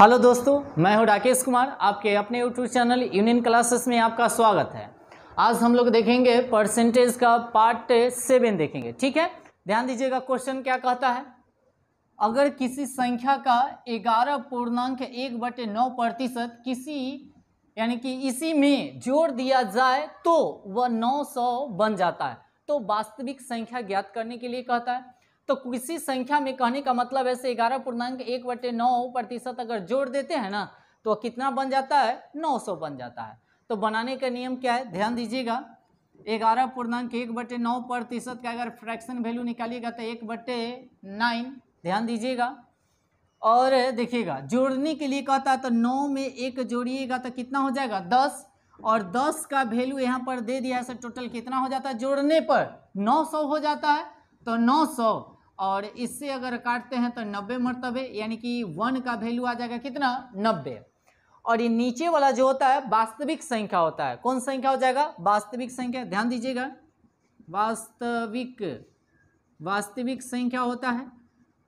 Hello दोस्तों, मैं हूं राकेश कुमार। आपके अपने यूट्यूब चैनल यूनियन क्लासेस में आपका स्वागत है। आज हम लोग देखेंगे परसेंटेज का पार्ट 7 देखेंगे। ठीक है, ध्यान दीजिएगा। क्वेश्चन क्या कहता है, अगर किसी संख्या का 11.1/9% किसी यानी कि इसी में जोड़ दिया जाए तो वह 900 बन जाता है। तो वास्तविक संख्या ज्ञात करने के लिए कहता है। तो किसी संख्या में कहने का मतलब ऐसे 11.1/9% अगर जोड़ देते हैं ना तो कितना बन जाता है, 900 बन जाता है। तो बनाने का नियम क्या है, ध्यान दीजिएगा। 11.1/9% का अगर फ्रैक्शन वैल्यू निकालिएगा तो 1/9, ध्यान दीजिएगा। और देखिएगा जोड़ने के लिए कहता है तो 9 में 1 जोड़िएगा तो कितना हो जाएगा, 10। और 10 का वैल्यू यहाँ पर दे दिया है, टोटल कितना हो जाता है जोड़ने पर 900 हो जाता है। तो 900 और इससे अगर काटते हैं तो 90 मरतबे, यानी कि 1 का वैल्यू आ जाएगा कितना, 90। और ये नीचे वाला जो होता है वास्तविक संख्या होता है। कौन संख्या हो जाएगा, वास्तविक संख्या। ध्यान दीजिएगा, वास्तविक संख्या होता है।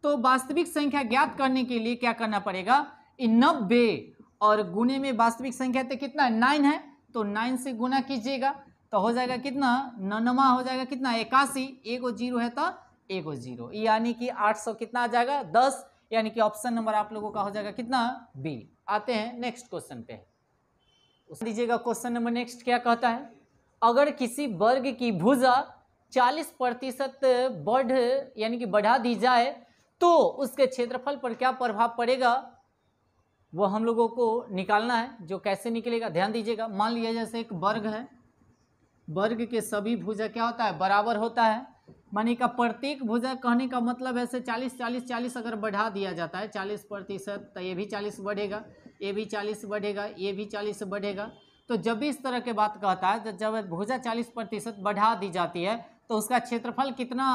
तो वास्तविक संख्या ज्ञात करने के लिए क्या करना पड़ेगा, 90 और गुने में वास्तविक संख्या तो कितना 9 है, तो 9 से गुना कीजिएगा तो हो जाएगा कितना, 9 हो जाएगा कितना, 81। एगो जीरो है तो एगो जीरो, यानी कि 800 कितना आ जाएगा, 10। यानी कि ऑप्शन नंबर आप लोगों का हो जाएगा कितना, बी। आते हैं नेक्स्ट क्वेश्चन पे, उस दीजिएगा। क्वेश्चन नंबर नेक्स्ट क्या कहता है, अगर किसी वर्ग की भुजा 40% बढ़ यानी कि बढ़ा दी जाए तो उसके क्षेत्रफल पर क्या प्रभाव पड़ेगा, वो हम लोगों को निकालना है। जो कैसे निकलेगा, ध्यान दीजिएगा। मान लिया जैसे एक वर्ग है, वर्ग के सभी भुजा क्या होता है, बराबर होता है। माने का प्रत्येक भुजा कहने का मतलब है से 40 अगर बढ़ा दिया जाता है 40%, तो ये भी 40 बढ़ेगा, ये भी 40 बढ़ेगा, ये भी 40 बढ़ेगा। तो जब भी इस तरह के बात कहता है, जब भुजा 40% बढ़ा दी जाती है तो उसका क्षेत्रफल कितना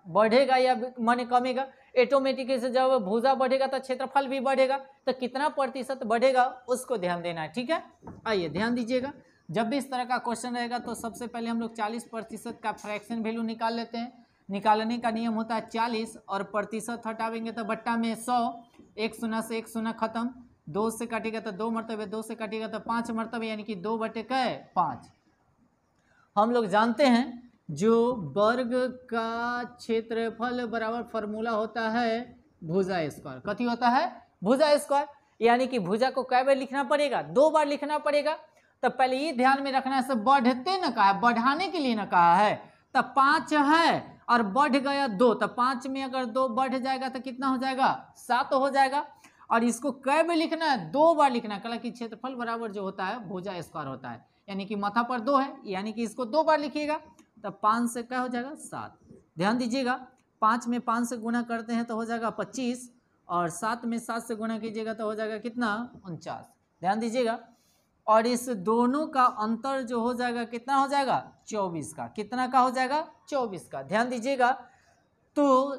बढ़ेगा या माने कमेगा। ऑटोमेटिक से जब भुजा बढ़ेगा तो क्षेत्रफल भी बढ़ेगा, तो कितना प्रतिशत बढ़ेगा उसको ध्यान देना है। ठीक है, आइए ध्यान दीजिएगा। जब भी इस तरह का क्वेश्चन रहेगा तो सबसे पहले हम लोग 40% का फ्रैक्शन वैल्यू निकाल लेते हैं। निकालने का नियम होता है 40 और प्रतिशत हटावेंगे तो बट्टा में 100, 1 शून्य से 1 शून्य खत्म, 2 से काटेगा तो 2 मरतबे, 2 से काटेगा तो 5 मरतबे, यानी कि 2/5। हम लोग जानते हैं जो वर्ग का क्षेत्रफल बराबर फॉर्मूला होता है भुजा स्क्वायर। कथी होता है, भुजा स्क्वायर। यानी कि भुजा को कै बार लिखना पड़ेगा, 2 बार लिखना पड़ेगा। तब पहले ये ध्यान में रखना है, बढ़ते न कहा है, बढ़ाने के लिए न कहा है। तब 5 है और बढ़ गया 2, तो 5 में अगर 2 बढ़ जाएगा तो कितना हो जाएगा, 7 हो जाएगा। और इसको कै बार लिखना है, 2 बार लिखना है। कल की क्षेत्रफल बराबर जो होता है भुजा स्क्वायर होता है, यानी कि माथा पर 2 है, यानी कि इसको 2 बार लिखिएगा। तब 5 से क्या हो जाएगा, 7। ध्यान दीजिएगा, 5 में 5 से गुना करते हैं तो हो जाएगा 25, और 7 में 7 से गुना कीजिएगा तो हो जाएगा कितना, 49। ध्यान दीजिएगा। और इस दोनों का अंतर जो हो जाएगा कितना हो जाएगा, 24 का। कितना का हो जाएगा, 24 का। ध्यान दीजिएगा। तो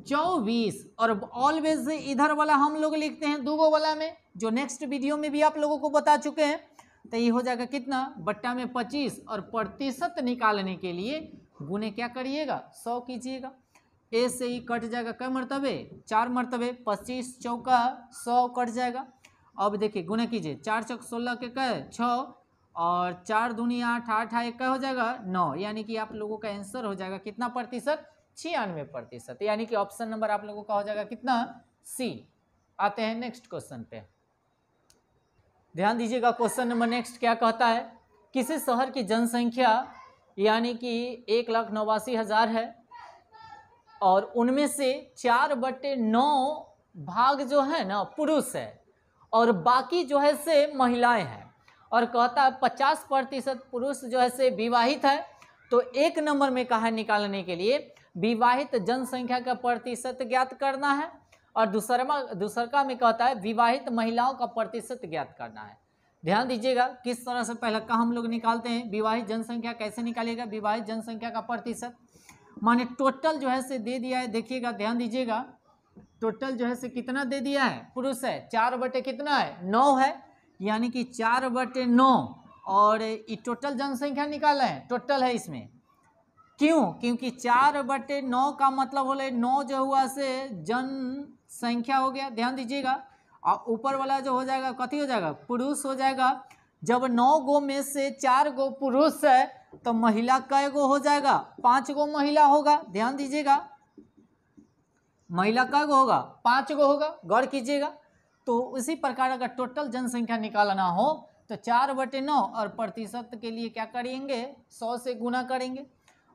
24 और ऑलवेज इधर वाला हम लोग लिखते हैं दूगो वाला में, जो नेक्स्ट वीडियो में भी आप लोगों को बता चुके हैं। तो ये हो जाएगा कितना, बट्टा में 25, और प्रतिशत निकालने के लिए गुने क्या करिएगा, 100 कीजिएगा। ए से ही कट जाएगा कै मरतबे, 4 मरतबे, 25 चौका 100 कट जाएगा। अब देखिए गुना कीजिए, 4 चौक 16 के कै 6, और 4 दूनी 8, 8 एक हो जाएगा 9, यानी कि आप लोगों का आंसर हो जाएगा कितना प्रतिशत, 96%। यानी कि ऑप्शन नंबर आप लोगों का हो जाएगा कितना, सी। आते हैं नेक्स्ट क्वेश्चन पे, ध्यान दीजिएगा। क्वेश्चन नंबर नेक्स्ट क्या कहता है, किसी शहर की जनसंख्या यानी कि 1,89,000 है और उनमें से 4/9 भाग जो है ना पुरुष है और बाकी जो है से महिलाएं हैं। और कहता है 50% पुरुष जो है से विवाहित है। तो एक नंबर में कहा निकालने के लिए विवाहित जनसंख्या का प्रतिशत ज्ञात करना है, और दूसरा में कहता है विवाहित महिलाओं का प्रतिशत ज्ञात करना है। ध्यान दीजिएगा किस तरह से पहले का हम लोग निकालते हैं। विवाहित जनसंख्या कैसे निकालेगा, विवाहित जनसंख्या का प्रतिशत माने टोटल जो है से दे दिया है। देखिएगा ध्यान दीजिएगा, टोटल जो है से कितना दे दिया है, पुरुष है 4 कितना है, 9 है, यानी कि 4/9। और ये टोटल जनसंख्या निकाला है, टोटल है इसमें। क्यों, क्योंकि 4/9 का मतलब हो 9 जो हुआ से जनसंख्या हो गया। ध्यान दीजिएगा। और ऊपर वाला जो हो जाएगा कथी हो जाएगा, पुरुष हो जाएगा। जब 9 गो में से 4 गो पुरुष है तो महिला कै गो हो जाएगा, 5 गो महिला होगा। ध्यान दीजिएगा, महिला कै गो होगा, 5 गो होगा, गौर कीजिएगा। तो उसी प्रकार अगर टोटल जनसंख्या निकालना हो तो 4/9 और प्रतिशत के लिए क्या करेंगे, 100 से गुना करेंगे।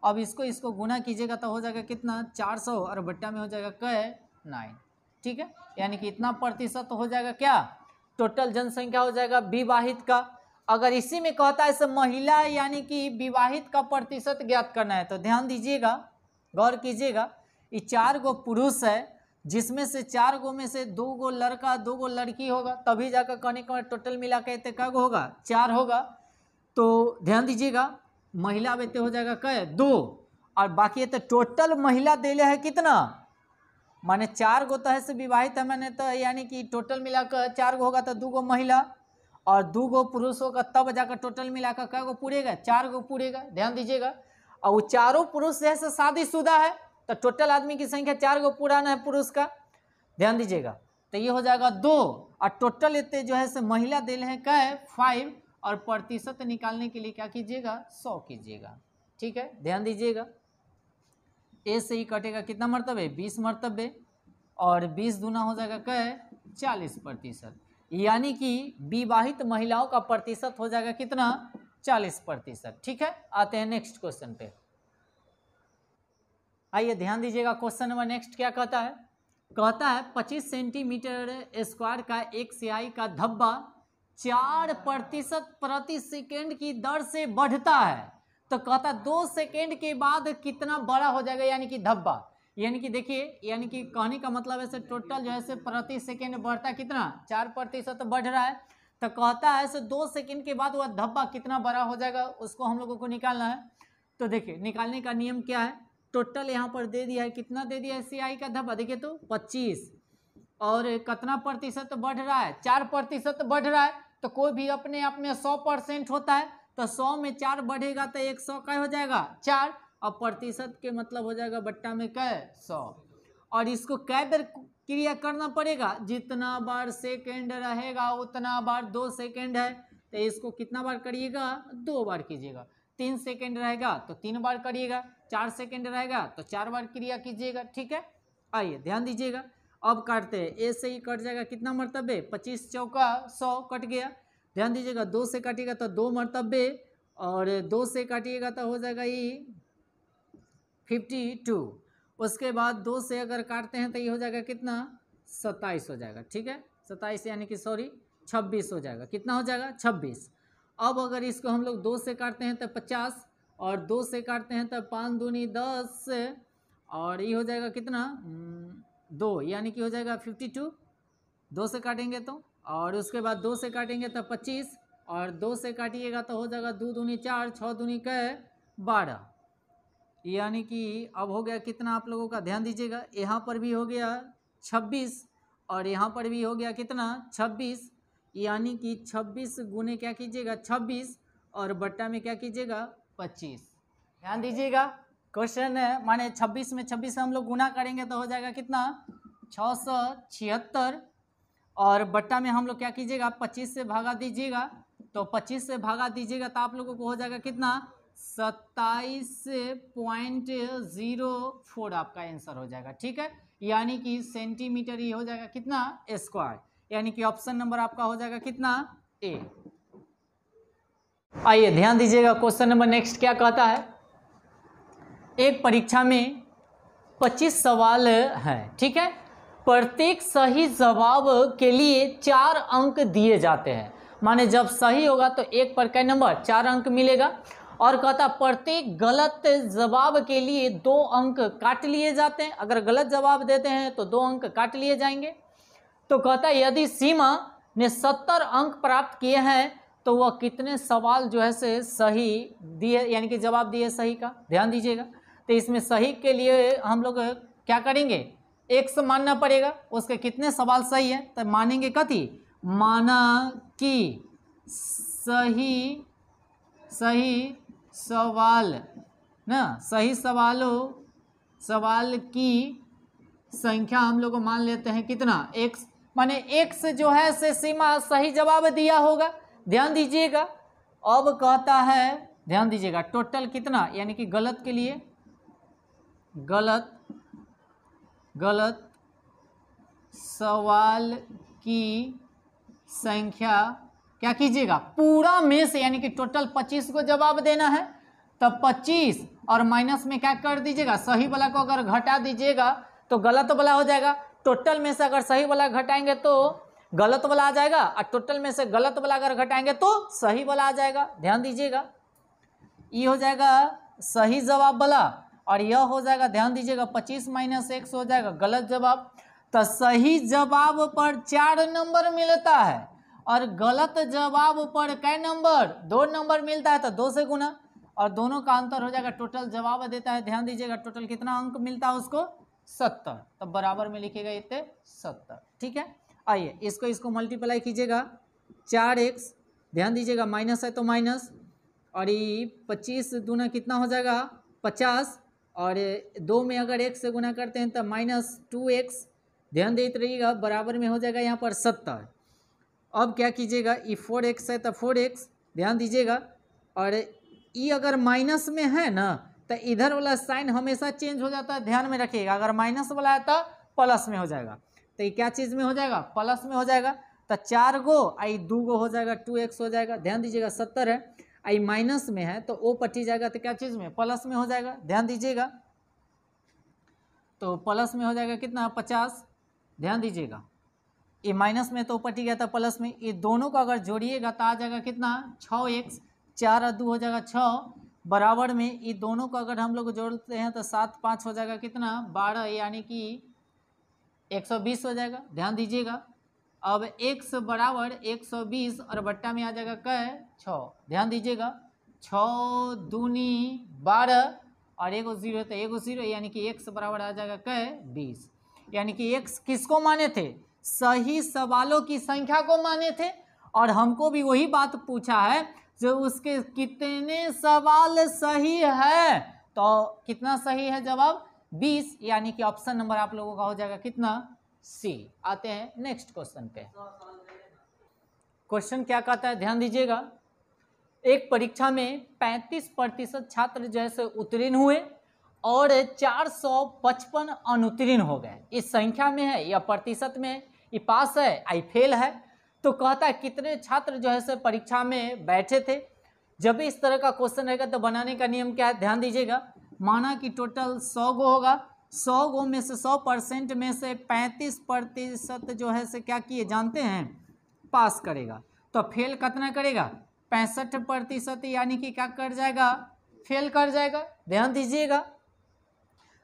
अब इसको गुना कीजिएगा तो हो जाएगा कितना, 400 और बट्टा में हो जाएगा कै 9। ठीक है, यानी कि इतना प्रतिशत हो जाएगा क्या, टोटल जनसंख्या हो जाएगा विवाहित का। अगर इसी में कहता है महिला यानी कि विवाहित का प्रतिशत ज्ञात करना है तो ध्यान दीजिएगा, गौर कीजिएगा, ये 4 गो पुरुष है जिसमें से 4 गो में से 2 गो लड़का 2 गो लड़की होगा, तभी जाकर कहने का टोटल मिला के क्या होगा, 4 होगा। तो ध्यान दीजिएगा, महिला बेटे हो जाएगा कै 2 और बाकी तो टोटल महिला देले है कितना, माने 4 गो तो है से विवाहित है, मैंने तो यानी कि टोटल मिलाकर 4 गो होगा तो 2 गो महिला और 2 गो पुरुष होगा, तब जाकर टोटल मिलाकर क्या गो पूरेगा, 4 गो पूरेगा। ध्यान दीजिएगा, और वो चारों पुरुष जैसे शादीशुदा है तो टोटल आदमी की संख्या 4 गो पुराना है पुरुष का। ध्यान दीजिएगा, तो ये हो जाएगा 2 और टोटल इतने जो है से महिला दिल है कै 5 और प्रतिशत निकालने के लिए क्या कीजिएगा, 100 कीजिएगा। ठीक है, ध्यान दीजिएगा, ए से ही कटेगा कितना मरतबे, 20 मरतबे और 20 दूना हो जाएगा कै 40%, यानी कि विवाहित महिलाओं का प्रतिशत हो जाएगा कितना, 40%। ठीक है, आते हैं नेक्स्ट क्वेश्चन पे। आइए ध्यान दीजिएगा, क्वेश्चन नंबर नेक्स्ट क्या कहता है, कहता है 25 सेंटीमीटर स्क्वायर का एक स्याही का धब्बा 4% प्रति सेकेंड की दर से बढ़ता है, तो कहता 2 सेकेंड के बाद कितना बड़ा हो जाएगा, यानी कि धब्बा, यानी कि देखिए, यानी कि कहने का मतलब है टोटल जो है प्रति सेकेंड बढ़ता है कितना, 4% बढ़ रहा है, तो कहता है 2 सेकेंड के बाद वह धब्बा कितना बड़ा हो जाएगा, उसको हम लोगों को निकालना है। तो देखिए, निकालने का नियम क्या है, टोटल यहाँ पर दे दिया है, कितना दे दिया है स्याही का धब्बा, देखिए तो 25 और कितना प्रतिशत बढ़ रहा है, 4% बढ़ रहा है, तो कोई भी अपने आप में 100% होता है, तो 100 में 4 बढ़ेगा तो 100 क्या हो जाएगा 4, और प्रतिशत के मतलब हो जाएगा बट्टा में क्या 100, और इसको कै बार क्रिया करना पड़ेगा, जितना बार सेकेंड रहेगा उतना बार, 2 सेकेंड है तो इसको कितना बार करिएगा, 2 बार कीजिएगा, 3 सेकेंड रहेगा तो 3 बार करिएगा, 4 सेकेंड रहेगा तो 4 बार क्रिया कीजिएगा। ठीक है, आइए ध्यान दीजिएगा, अब काटते हैं, ए से ही कट जाएगा कितना मरतबे, 25 चौका 100 कट गया। ध्यान दीजिएगा, 2 से काटिएगा तो 2 मरतबे और 2 से काटिएगा तो हो जाएगा ये 52, उसके बाद 2 से अगर काटते हैं तो ये हो जाएगा कितना 27 हो जाएगा। ठीक है, 27 यानी कि 26 हो जाएगा, कितना हो जाएगा 26। अब अगर इसको हम लोग 2 से काटते हैं तो 50 और 2 से काटते हैं तो 5 दूनी 10 और ये हो जाएगा कितना 2, यानी कि हो जाएगा 52, 2 से काटेंगे तो, और उसके बाद 2 से काटेंगे तो 25 और 2 से काटिएगा तो हो जाएगा 2 दूनी 4, 6 दूनी 12, यानी कि अब हो गया कितना आप लोगों का, ध्यान दीजिएगा, यहाँ पर भी हो गया 26 और यहाँ पर भी हो गया कितना 26, यानी कि 26 गुने क्या कीजिएगा 26 और बट्टा में क्या कीजिएगा 25। ध्यान दीजिएगा, क्वेश्चन है माने 26 में 26 हम लोग गुना करेंगे तो हो जाएगा कितना 676 और बट्टा में हम लोग क्या कीजिएगा 25 से भागा दीजिएगा, तो 25 से भागा दीजिएगा तो आप लोगों को हो जाएगा कितना 27.04 आपका आंसर हो जाएगा। ठीक है, यानी कि सेंटीमीटर ये हो जाएगा कितना स्क्वायर, यानी कि ऑप्शन नंबर आपका हो जाएगा कितना ए। आइए ध्यान दीजिएगा, क्वेश्चन नंबर नेक्स्ट क्या कहता है, एक परीक्षा में 25 सवाल है। ठीक है, प्रत्येक सही जवाब के लिए 4 अंक दिए जाते हैं, माने जब सही होगा तो 1 पर कै नंबर 4 अंक मिलेगा, और कहता प्रत्येक गलत जवाब के लिए 2 अंक काट लिए जाते हैं, अगर गलत जवाब देते हैं तो 2 अंक काट लिए जाएंगे। तो कहता है यदि सीमा ने 70 अंक प्राप्त किए हैं तो वह कितने सवाल जो है से सही दिए, यानी कि जवाब दिए सही का। ध्यान दीजिएगा, तो इसमें सही के लिए हम लोग क्या करेंगे, 100 मानना पड़ेगा, उसके कितने सवाल सही है, तो मानेंगे कथी, माना कि सही सवाल ना, सही सवाल की संख्या हम लोग मान लेते हैं कितना माने x जो है से सीमा सही जवाब दिया होगा। ध्यान दीजिएगा। अब कहता है, ध्यान दीजिएगा, टोटल कितना, यानी कि गलत के लिए गलत सवाल की संख्या क्या कीजिएगा, पूरा में से, यानी कि टोटल 25 को जवाब देना है, तब 25 और माइनस में क्या कर दीजिएगा, सही वाला को अगर घटा दीजिएगा तो गलत वाला हो जाएगा। टोटल में से अगर सही वाला घटाएंगे तो गलत वाला आ जाएगा, और टोटल में से गलत वाला अगर घटाएंगे तो सही वाला आ जाएगा। ध्यान दीजिएगा, ये हो जाएगा सही जवाब वाला, और यह हो जाएगा, ध्यान दीजिएगा, 25 माइनस x हो जाएगा गलत जवाब। तो सही जवाब पर 4 नंबर मिलता है और गलत जवाब पर कै नंबर, 2 नंबर मिलता है, तो 2 से गुना, और दोनों का अंतर हो जाएगा, टोटल जवाब देता है। ध्यान दीजिएगा, टोटल कितना अंक मिलता है उसको, 70, तब बराबर में लिखेगा इतने 70। ठीक है, आइए इसको मल्टीप्लाई कीजिएगा, 4x, ध्यान दीजिएगा माइनस है तो माइनस, और ये 25 दूना कितना हो जाएगा 50, और 2 में अगर 1 से गुना करते हैं तो माइनस 2x, ध्यान देते रहिएगा, बराबर में हो जाएगा यहाँ पर 70। अब क्या कीजिएगा, ये 4x है तो 4x, ध्यान दीजिएगा, और ये अगर माइनस में है ना तो इधर वाला साइन हमेशा चेंज हो जाता है, ध्यान में रखिएगा। अगर माइनस वाला है तो प्लस में हो जाएगा, तो ये क्या चीज़ में हो जाएगा, प्लस में हो जाएगा। तो 4 गो आई 2 गो हो जाएगा, 2x हो जाएगा। ध्यान दीजिएगा 70 है, आई माइनस में है तो ओ पट्टी जाएगा तो क्या चीज़ में, प्लस में हो जाएगा। ध्यान दीजिएगा, तो प्लस में हो जाएगा कितना 50। ध्यान दीजिएगा, ये माइनस में तो पट्टी गया था प्लस में, ये दोनों को अगर जोड़िएगा तो आ जाएगा कितना 6x, 4 और 2 हो जाएगा 6, बराबर में ये दोनों को अगर हम लोग जोड़ते हैं तो 7 5 हो जाएगा कितना 12, यानी कि 120 हो जाएगा। ध्यान दीजिएगा, अब x बराबर 120 और बट्टा में आ जाएगा कै 6। ध्यान दीजिएगा, 6 दूनी 12 और एगो 0 तो एगो 0, यानी कि x बराबर आ जाएगा कै 20, यानी कि x किसको माने थे, सही सवालों की संख्या को माने थे। और हमको भी वही बात पूछा है जो उसके कितने सवाल सही है, तो कितना सही है जवाब 20, यानी कि ऑप्शन नंबर आप लोगों का हो जाएगा कितना सी। आते हैं नेक्स्ट क्वेश्चन पे। क्वेश्चन क्या कहता है, ध्यान दीजिएगा, एक परीक्षा में 35% छात्र जैसे उत्तीर्ण हुए और 455 अनुत्तीर्ण हो गए। इस संख्या में है या प्रतिशत में, ये पास है आई फेल है। तो कहता है कितने छात्र जो है से परीक्षा में बैठे थे। जब भी इस तरह का क्वेश्चन रहेगा तो बनाने का नियम क्या है, ध्यान दीजिएगा, माना कि टोटल 100 गो होगा, 100 गो में से 100% में से 35% जो है से क्या किए जानते हैं, पास करेगा, तो फेल कितना करेगा 65%, यानी कि क्या कर जाएगा, फेल कर जाएगा। ध्यान दीजिएगा,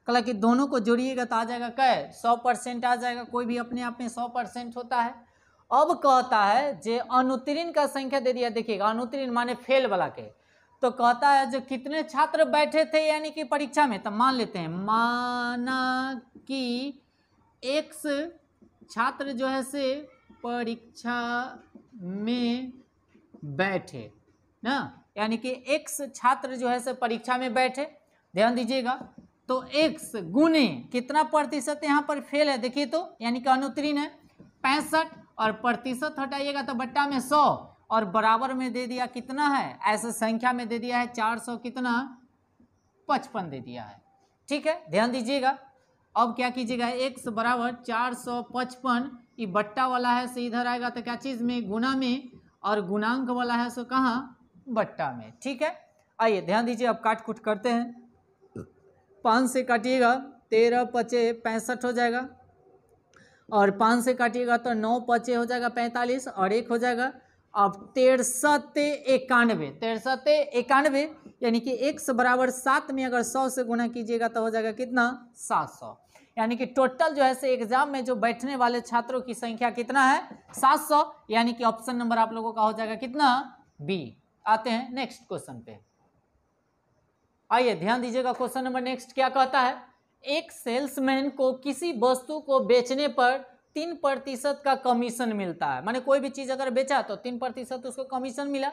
कल कि दोनों को जोड़िएगा तो आ जाएगा क्या 100% आ जाएगा, कोई भी अपने आप में 100% होता है। अब कहता है जो अनुत्तीर्ण का संख्या दे दिया, देखिएगा अनुत्तीर्ण माने फेल वाला के, तो कहता है जो कितने छात्र बैठे थे यानी कि परीक्षा में, तो मान लेते हैं, माना कि x छात्र जो है से परीक्षा में बैठे ना, यानी कि x छात्र जो है से परीक्षा में बैठे। ध्यान दीजिएगा, तो x गुने कितना प्रतिशत यहाँ पर फेल है, देखिए तो, यानी कि अनुत्तीर्ण है 65, और प्रतिशत हटाइएगा तो बट्टा में 100, और बराबर में दे दिया कितना है, ऐसे संख्या में दे दिया है 400 कितना 55 दे दिया है। ठीक है, ध्यान दीजिएगा, अब क्या कीजिएगा, x बराबर 455, ये बट्टा वाला है से इधर आएगा तो क्या चीज़ में, गुना में, और गुणांक वाला है सो कहाँ, बट्टा में। ठीक है, आइए ध्यान दीजिए, अब काट कुट करते हैं। 5 से काटिएगा 13 पचे 65 हो जाएगा, और 5 से काटिएगा तो 9 पचे हो जाएगा 45, और 1 हो जाएगा अब 9391, यानी कि x बराबर 7 में अगर 100 से गुना कीजिएगा तो हो जाएगा कितना 700, यानी कि टोटल जो है से एग्जाम में जो बैठने वाले छात्रों की संख्या कितना है 700, यानी कि ऑप्शन नंबर आप लोगों का हो जाएगा कितना बी। आते हैं नेक्स्ट क्वेश्चन पे, आइए ध्यान दीजिएगा, क्वेश्चन नंबर नेक्स्ट क्या कहता है, एक सेल्समैन को किसी वस्तु को बेचने पर 3% का कमीशन मिलता है, माने कोई भी चीज अगर बेचा तो 3% उसको कमीशन मिला।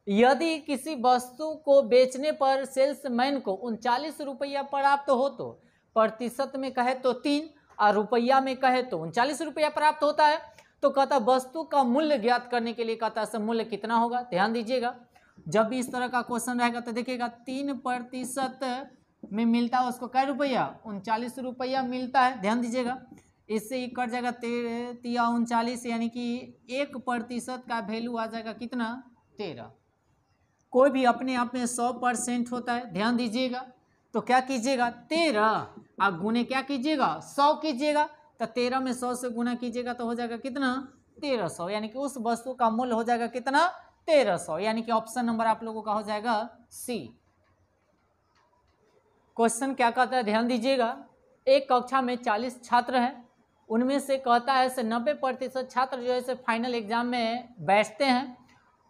यदि किसी वस्तु को बेचने पर सेल्समैन को 39 रुपया प्राप्त हो तो प्रतिशत में कहे तो 3, और रुपया में कहे तो 39 रुपया प्राप्त होता है। तो कहता वस्तु का मूल्य ज्ञात करने के लिए कहता है मूल्य कितना होगा। ध्यान दीजिएगा, जब भी इस तरह का क्वेश्चन रहेगा तो देखिएगा 3% में मिलता है उसको कै रुपया, 39 रुपया मिलता है। ध्यान दीजिएगा, इससे ही कट जाएगा 39, यानी कि 1% का वैल्यू आ जाएगा कितना, 13। कोई भी अपने आप में 100% होता है। ध्यान दीजिएगा, तो क्या कीजिएगा 13 आप गुने क्या कीजिएगा 100 कीजिएगा, तो 13 में 100 से गुना कीजिएगा तो हो जाएगा कितना 1300, यानी कि उस वस्तु का मूल्य हो जाएगा कितना 1300, यानी कि ऑप्शन नंबर आप लोगों का हो जाएगा सी। क्वेश्चन क्या कहता है, ध्यान दीजिएगा, एक कक्षा में 40 छात्र हैं, उनमें से कहता है 90% छात्र जो है से फाइनल एग्जाम में बैठते हैं,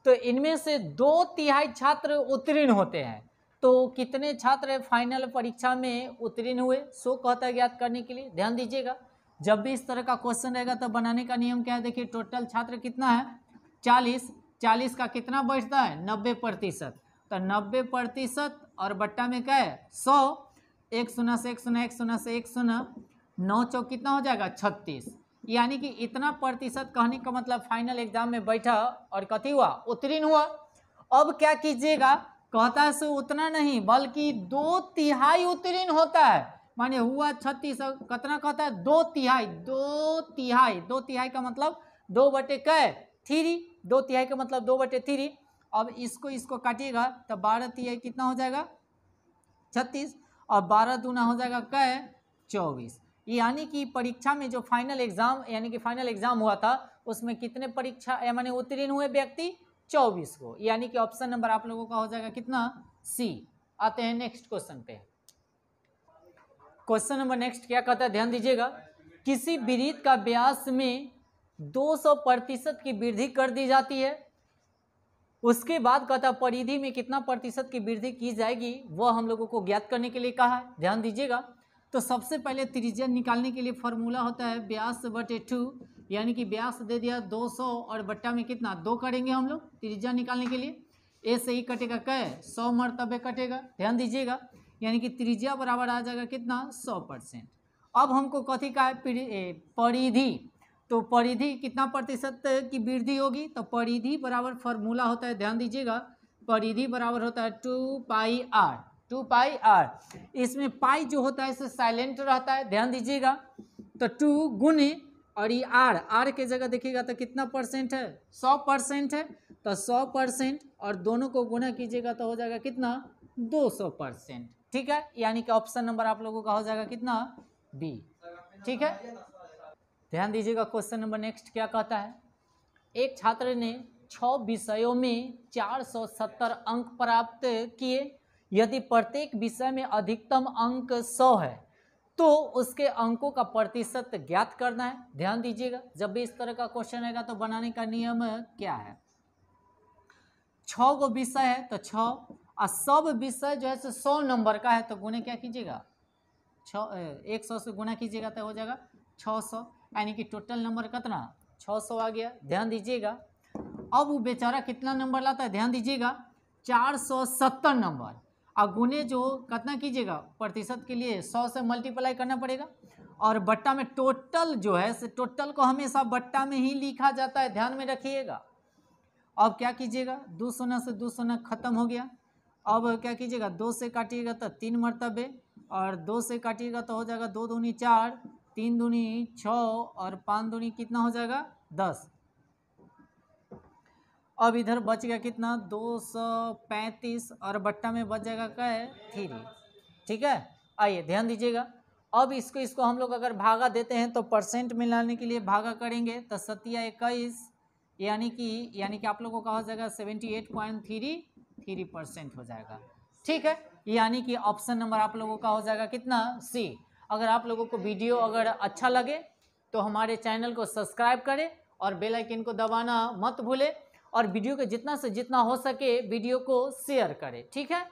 तो इनमें से 2/3 छात्र उत्तीर्ण होते हैं। तो कितने छात्र फाइनल परीक्षा में उत्तीर्ण हुए, सो कहता है ज्ञात करने के लिए। ध्यान दीजिएगा, जब भी इस तरह का क्वेश्चन रहेगा तो बनाने का नियम क्या है, देखिए टोटल छात्र कितना है 40 का कितना बैठता है 90%, तो 90% और बट्टा में क्या है 100, 1 0 से 1 0, 1 0 से 1 0, 9 चौक कितना हो जाएगा 36, यानी कि इतना प्रतिशत कहने का मतलब फाइनल एग्जाम में बैठा और कथी हुआ उत्तीर्ण हुआ। अब क्या कीजिएगा, कहता है सो उतना नहीं बल्कि 2/3 उत्तीर्ण होता है, माने हुआ 36, कितना कहता है 2/3, 2/3 का मतलब 2/3, 2/3 का मतलब 2/3। अब इसको काटिएगा तो 12/3 कितना हो जाएगा 36, और 12 दूना हो जाएगा कै 24, यानी कि परीक्षा में जो फाइनल एग्जाम हुआ था उसमें कितने परीक्षा माने उत्तीर्ण हुए व्यक्ति 24 को, यानी कि ऑप्शन नंबर आप लोगों का हो जाएगा कितना सी। आते हैं नेक्स्ट क्वेश्चन पे। क्वेश्चन नंबर नेक्स्ट क्या कहता है, ध्यान दीजिएगा, किसी वृत्त का व्यास में 200% की वृद्धि कर दी जाती है, उसके बाद कहता है परिधि में कितना प्रतिशत की वृद्धि की जाएगी, वह हम लोगों को ज्ञात करने के लिए कहा है। ध्यान दीजिएगा, तो सबसे पहले त्रिज्या निकालने के लिए फॉर्मूला होता है व्यास बटे 2, यानी कि व्यास दे दिया 200 और बट्टा में कितना 2 करेंगे हम लोग त्रिज्या निकालने के लिए। ए से ही कटेगा कै 100 मरतबे कटेगा। ध्यान दीजिएगा, यानी कि त्रिज्या बराबर आ जाएगा कितना 100%। अब हमको कथी का है परिधि, तो परिधि कितना प्रतिशत की वृद्धि होगी, तो परिधि बराबर फॉर्मूला होता है, ध्यान दीजिएगा, परिधि बराबर होता है 2πr, 2πr। इसमें पाई जो होता है इसे साइलेंट रहता है। ध्यान दीजिएगा, तो 2 गुने और ये आर के जगह देखिएगा तो कितना परसेंट है 100% है, तो 100% और दोनों को गुना कीजिएगा तो हो जाएगा कितना 200%। ठीक है, यानी कि ऑप्शन नंबर आप लोगों का हो जाएगा कितना बी। ठीक है, ध्यान दीजिएगा, क्वेश्चन नंबर नेक्स्ट क्या कहता है, एक छात्र ने 6 विषयों में 470 अंक प्राप्त किए, यदि प्रत्येक विषय में अधिकतम अंक 100 है तो उसके अंकों का प्रतिशत ज्ञात करना है। ध्यान दीजिएगा, जब भी इस तरह का क्वेश्चन आएगा तो बनाने का नियम क्या है, 6 गो विषय है तो 6, और सब विषय जो है 100 नंबर का है, तो गुने क्या कीजिएगा 100 से गुना कीजिएगा तो हो जाएगा 600, यानी कि टोटल नंबर कितना 600 आ गया। ध्यान दीजिएगा, अब वो बेचारा कितना नंबर लाता है, ध्यान दीजिएगा 470 नंबर, और गुने जो कितना कीजिएगा प्रतिशत के लिए 100 से मल्टीप्लाई करना पड़ेगा, और बट्टा में टोटल जो है टोटल को हमेशा बट्टा में ही लिखा जाता है, ध्यान में रखिएगा। अब क्या कीजिएगा 2 शून्य से 2 शून्य खत्म हो गया, अब क्या कीजिएगा 2 से काटिएगा तो 3 मरतबे, और 2 से काटिएगा तो हो जाएगा 2 दूनी 4, 3 दूनी 6 और 5 दूनी कितना हो जाएगा 10। अब इधर बच गया कितना 235 और बट्टा में बच जाएगा क्या है 3। ठीक है, आइए ध्यान दीजिएगा, अब इसको हम लोग अगर भागा देते हैं तो परसेंट मिलाने के लिए भागा करेंगे तो 7/21, यानी कि आप लोगों का हो जाएगा 78.33% हो जाएगा। ठीक है, यानी कि ऑप्शन नंबर आप लोगों का हो जाएगा कितना सी। अगर आप लोगों को वीडियो अगर अच्छा लगे तो हमारे चैनल को सब्सक्राइब करें और बेल आइकन को दबाना मत भूलें, और वीडियो के जितना से जितना हो सके वीडियो को शेयर करें। ठीक है,